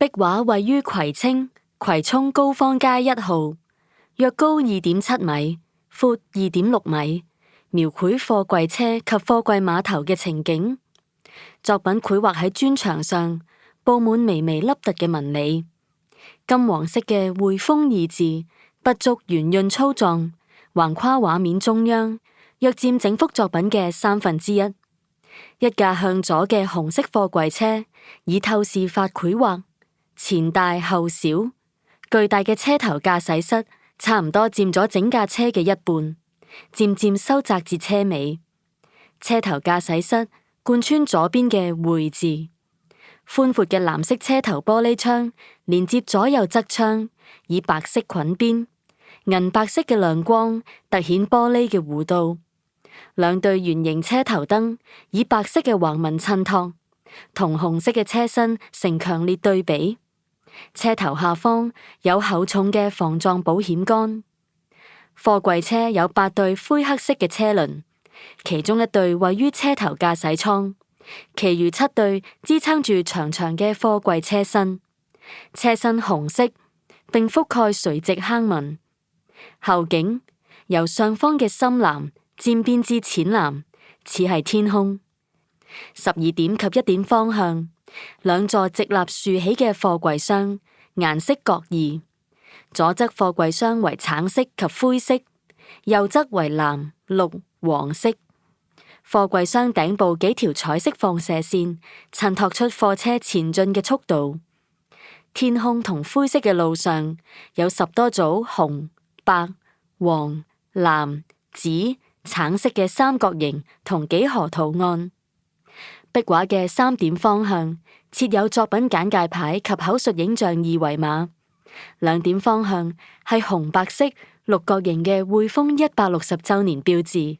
壁畫位於葵青葵涌高坊街1號，約高2.7米，闊2.6米，描繪貨櫃車及貨櫃碼頭嘅情景。作品繪畫喺磚牆上，佈滿微微凹凸嘅紋理。金黃色嘅匯豐2字，筆觸圓潤粗壯，橫跨畫面中央，約佔整幅作品嘅1/3。一架向左嘅紅色貨櫃車，以透視法繪畫，前大後小，巨大嘅車頭駕駛室差唔多佔咗整架車嘅一半，漸漸收窄至車尾。車頭駕駛室貫穿左邊嘅匯字，寬闊嘅藍色車頭玻璃窗連接左右側窗，以白色捆邊，銀白色嘅亮光凸顯玻璃嘅弧度。兩對圓形車頭燈以白色嘅橫紋襯托，同紅色嘅車身成強烈對比。車頭下方有厚重嘅防撞保險桿。貨櫃車有8對灰黑色嘅車輪，其中1對位於車頭駕駛艙，其餘7對支撐住長長嘅貨櫃車身。車身紅色，並覆蓋垂直坑紋。後景由上方嘅深藍漸變至淺藍，似係天空。12點及1點方向，兩座直立豎起嘅貨櫃箱，顏色各異。左側貨櫃箱為橙色及灰色，右側為藍、綠、黃色。貨櫃箱頂部幾條彩色放射線，襯托出貨車前進嘅速度。天空同灰色嘅路上，有10多組紅、白、黃、藍、紫、橙色嘅三角形同幾何圖案。壁畫嘅3點方向設有作品簡介牌及口述影像2維碼。2點方向係紅白色六角形嘅匯豐160週年標誌。